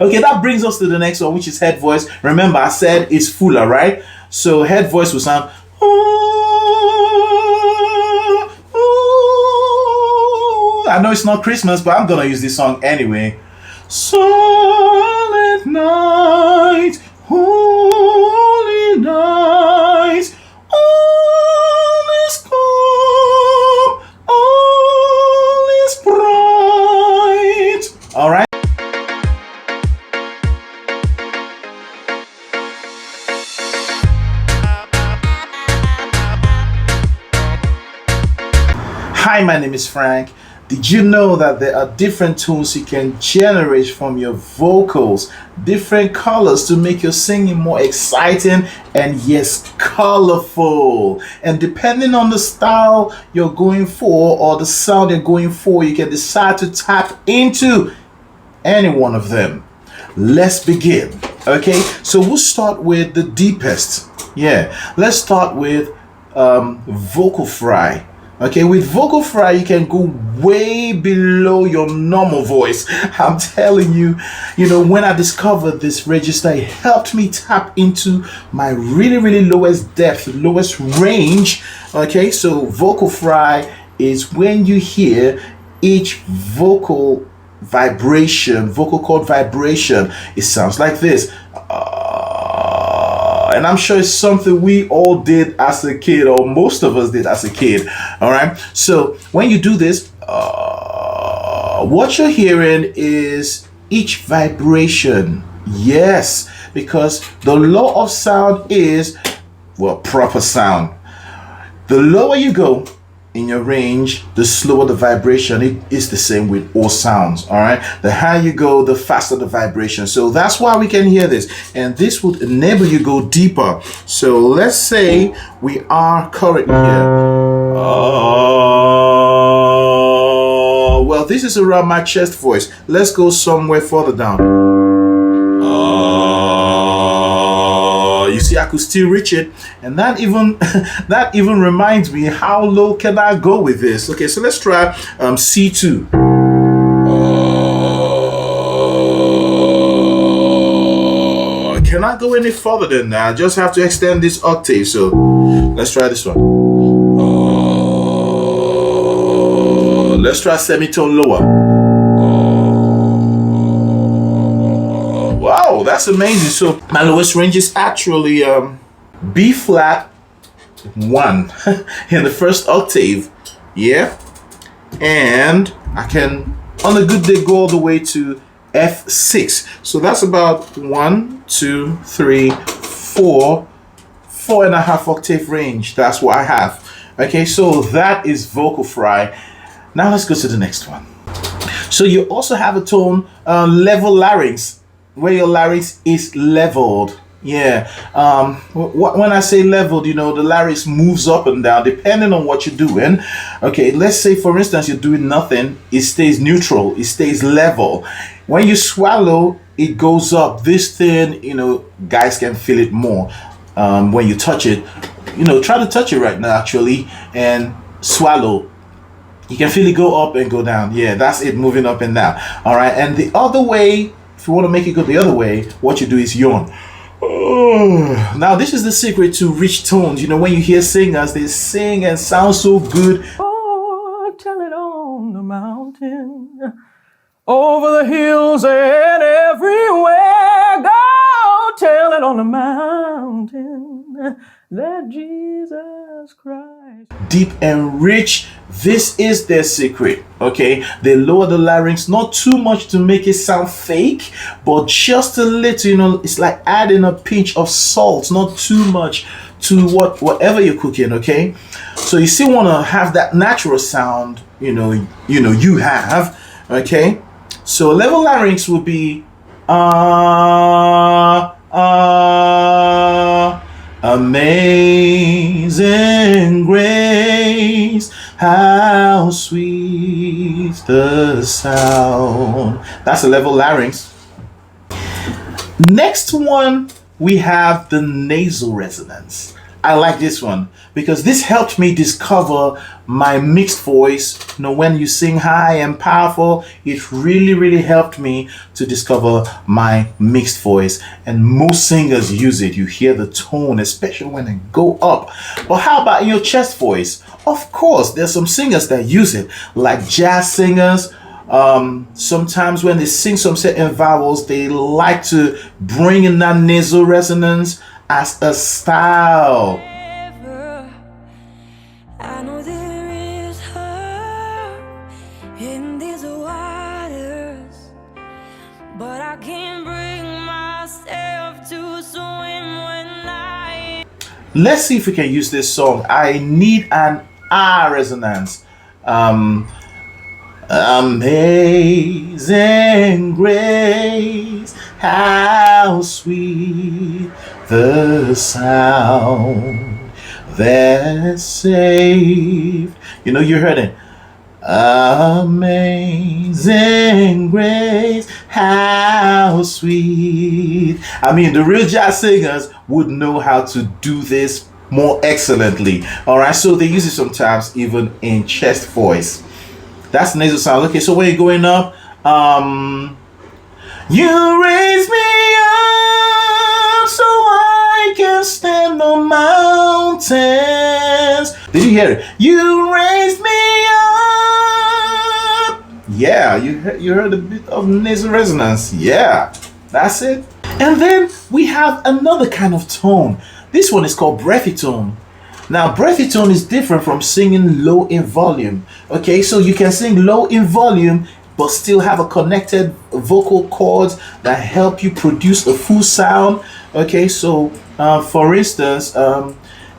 Okay, that brings us to the next one, which is head voice. Remember, I said it's fuller, right? So head voice will sound. I know it's not Christmas, but I'm gonna use this song anyway. Silent night, holy night, all is calm, all is bright. All right. Hi, my name is Frank. Did you know that there are different tones you can generate from your vocals, different colors to make your singing more exciting and yes, colorful? And depending on the style you're going for or the sound you're going for, you can decide to tap into any one of them. Let's begin. Okay, so we'll start with the deepest. Yeah, let's start with vocal fry. Okay, with vocal fry, you can go way below your normal voice. I'm telling you, when I discovered this register, it helped me tap into my really, really lowest depth, lowest range. Okay, so vocal fry is when you hear each vocal vibration, vocal cord vibration. It sounds like this. And I'm sure it's something we all did as a kid, or most of us did as a kid. All right. So when you do this, what you're hearing is each vibration. Yes, because the law of sound is, well, proper sound. The lower you go in your range, the slower the vibration. It is the same with all sounds. All right, the higher you go, the faster the vibration. So that's why we can hear this, and this would enable you go deeper. So let's say we are currently here. Well, this is around my chest voice. Let's go somewhere further down. You see, I could still reach it, and that even reminds me, how low can I go with this? Okay, so let's try C2. Cannot go any further than that. I just have to extend this octave. So let's try this one. Let's try semitone lower. Wow, that's amazing. So my lowest range is actually B flat 1 in the first octave. Yeah, and I can on a good day go all the way to F6. So that's about 1, 2, 3, 4, 4.5 octave range. That's what I have. Okay, so that is vocal fry. Now let's go to the next one. So you also have a tone level larynx, where your larynx is leveled. Yeah, when I say leveled, the larynx moves up and down depending on what you're doing. Okay, let's say for instance you're doing nothing, it stays neutral, it stays level. When you swallow, it goes up. This thing, guys can feel it more when you touch it. Try to touch it right now actually and swallow. You can feel it go up and go down. Yeah, that's it, moving up and down. All right, and the other way, if you want to make it go the other way, what you do is yawn. Now this is the secret to rich tones. When you hear singers, they sing and sound so good. Oh, tell it on the mountain, over the hills and everywhere. Go tell it on the mountain that Jesus Christ. Deep and rich. This is their secret. Okay, they lower the larynx, not too much to make it sound fake, but just a little. It's like adding a pinch of salt, not too much to whatever you're cooking. Okay, so you still want to have that natural sound. You have. Okay, so level larynx will be amazing grace, how sweet the sound. That's a level larynx. Next one, we have the nasal resonance. I like this one because this helped me discover my mixed voice. You know, when you sing high and powerful, it really, really helped me to discover my mixed voice. And most singers use it. You hear the tone, especially when they go up. But how about in your chest voice? Of course, there's some singers that use it, like jazz singers. Sometimes when they sing some certain vowels, they like to bring in that nasal resonance as a style. I know there is hope in these waters, but I can't bring myself to swim when I... Let's see if we can use this song. I need an R resonance. Amazing grace, how sweet the sound that saved. You know, you heard it. Amazing grace, how sweet. I mean, the real jazz singers would know how to do this more excellently. All right, so they use it sometimes even in chest voice. That's nasal sound. Okay, so when you're going up, you raise me up so I can stand on mountains. Did you hear it? You raised me up. Yeah, you heard a bit of nasal resonance. Yeah, that's it. And then we have another kind of tone. This one is called breathy tone. Now, breathy tone is different from singing low in volume. Okay, so you can sing low in volume but still have a connected vocal cords that help you produce a full sound. Okay, so for instance,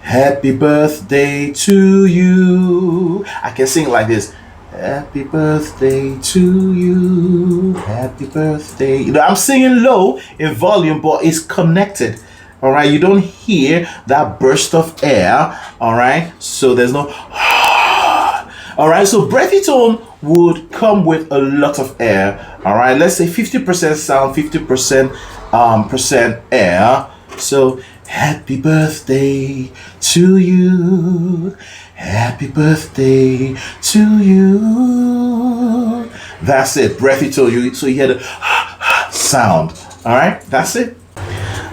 happy birthday to you. I can sing like this. Happy birthday to you. Happy birthday. You know, I'm singing low in volume, but it's connected. All right, you don't hear that burst of air. All right, so there's no all right, so breathy tone would come with a lot of air. All right, let's say 50% sound, 50% percent air. So happy birthday to you, happy birthday to you. That's it, breathy tone. So you hear the sound. All right, that's it.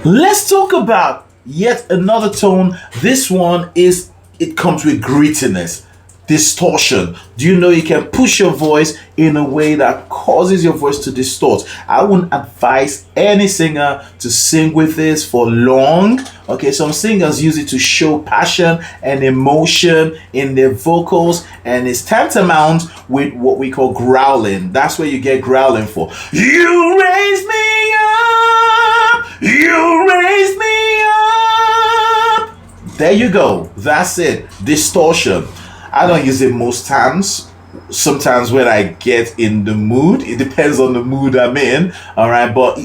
Let's talk about yet another tone. This one it comes with grittiness, distortion. Do you know you can push your voice in a way that causes your voice to distort? I wouldn't advise any singer to sing with this for long. Okay, some singers use it to show passion and emotion in their vocals, and it's tantamount with what we call growling. That's where you get growling for. You raise me up, you raise me up. There you go. That's it. Distortion. I don't use it most times. Sometimes when I get in the mood, it depends on the mood I'm in. All right, but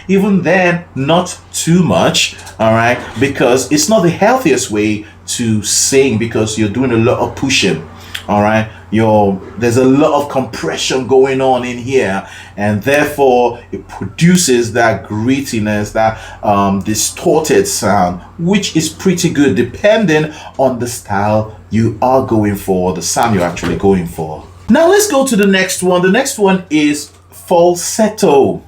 even then, not too much. All right, because it's not the healthiest way to sing because you're doing a lot of pushing. All right, there's a lot of compression going on in here, and therefore it produces that grittiness, that distorted sound, which is pretty good depending on the style you are going for, the sound you're actually going for. Now let's go to the next one. The next one is falsetto.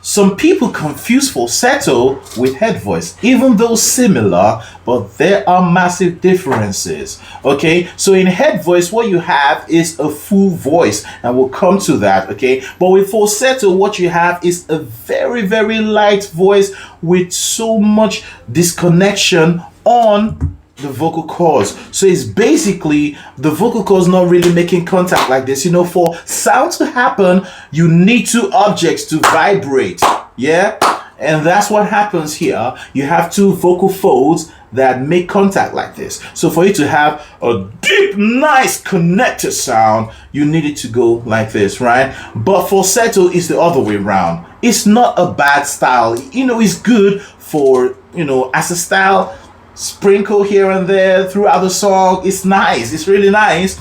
Some people confuse falsetto with head voice, even though similar, but there are massive differences. Okay, so in head voice, what you have is a full voice, and we'll come to that. Okay, but with falsetto, what you have is a very, very light voice with so much disconnection on the vocal cords. So it's basically the vocal cords not really making contact like this. You know, for sound to happen, you need two objects to vibrate. Yeah, and that's what happens here. You have two vocal folds that make contact like this. So for you to have a deep, nice connected sound, you need it to go like this, right? But falsetto is the other way around. It's not a bad style. You know, it's good for, you know, as a style, sprinkle here and there throughout the song. It's nice. It's really nice.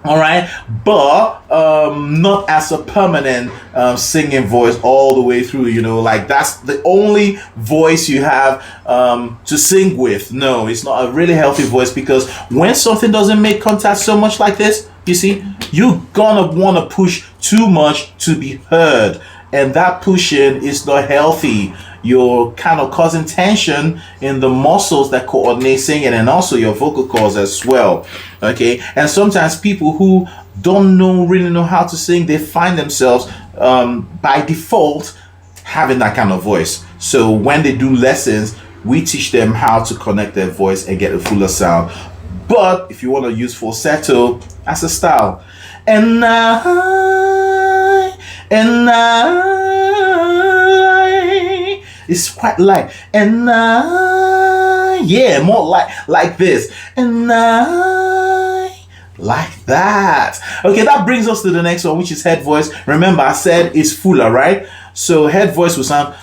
All right, but not as a permanent singing voice all the way through, you know, like that's the only voice you have to sing with. No, it's not a really healthy voice, because when something doesn't make contact so much like this, you see, you're gonna want to push too much to be heard, and that pushing is not healthy. You're kind of causing tension in the muscles that coordinate singing, and also your vocal cords as well. Okay, and sometimes people who don't really know how to sing, they find themselves by default having that kind of voice. So when they do lessons, we teach them how to connect their voice and get a fuller sound. But if you want to use falsetto as a style, and I, it's quite light, and yeah, more like this, and like that. Okay, that brings us to the next one, which is head voice. Remember, I said it's fuller, right? So head voice will sound.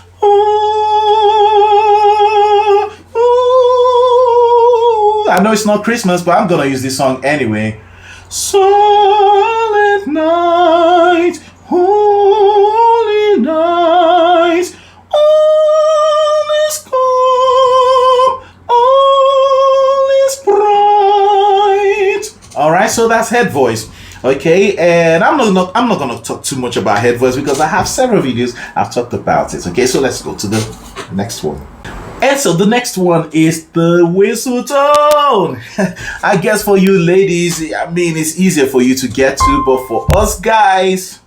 I know it's not Christmas, but I'm gonna use this song anyway. Silent night, holy night, all is calm, all is bright. All right, so that's head voice. Okay, and I'm not gonna talk too much about head voice because I have several videos I've talked about it. Okay, so let's go to the next one. And so the next one is the whistle tone. I guess for you ladies, I mean, it's easier for you to get to, but for us guys,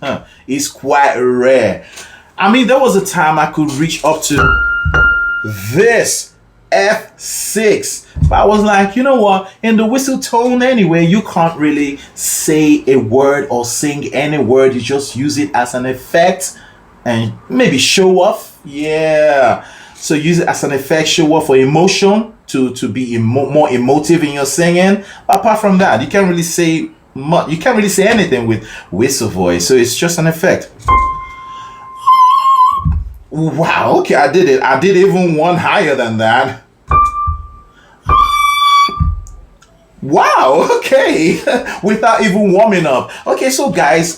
it's quite rare. I mean, there was a time I could reach up to this F6, but I was like, you know what, in the whistle tone anyway, you can't really say a word or sing any word. You just use it as an effect and maybe show off. Yeah, so use it as an effect, show off for emotion, to be more emotive in your singing. But apart from that, you can't really say much. You can't really say anything with whistle voice, so it's just an effect. Wow, okay, I did it. I did even one higher than that. Wow, okay. Without even warming up. Okay, so guys,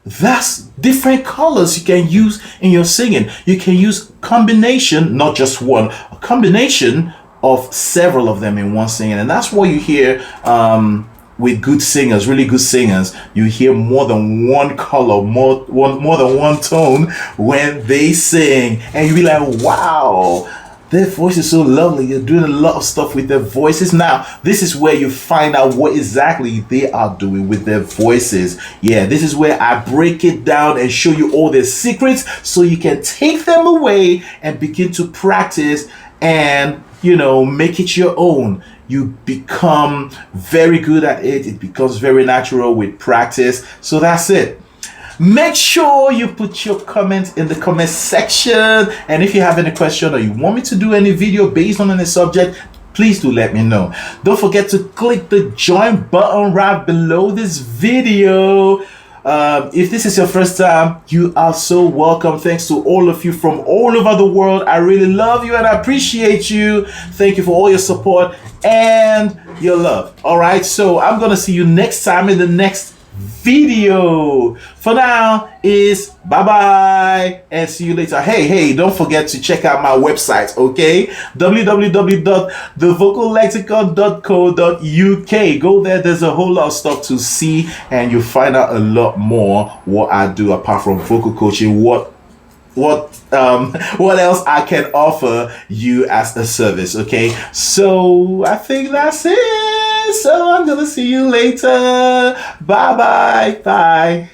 that's different colors you can use in your singing. You can use combination, not just one, a combination of several of them in one singing. And that's what you hear with good singers, really good singers. You hear more than one color, more than one tone when they sing, and you be like, wow, their voice is so lovely. You're doing a lot of stuff with their voices. Now, this is where you find out what exactly they are doing with their voices. Yeah, this is where I break it down and show you all their secrets so you can take them away and begin to practice and, you know, make it your own. You become very good at it. It becomes very natural with practice. So that's it. Make sure you put your comments in the comment section. And if you have any question or you want me to do any video based on any subject, please do let me know. Don't forget to click the join button right below this video. If this is your first time, you are so welcome. Thanks to all of you from all over the world. I really love you and I appreciate you. Thank you for all your support and your love. All right, so I'm gonna see you next time in the next video. For now is bye and see you later. Hey, don't forget to check out my website, okay? www.thevocallexicon.co.uk. Go there, there's a whole lot of stuff to see and you'll find out a lot more what I do apart from vocal coaching, what else I can offer you as a service. Okay, so I think that's it. So I'm gonna see you later. Bye.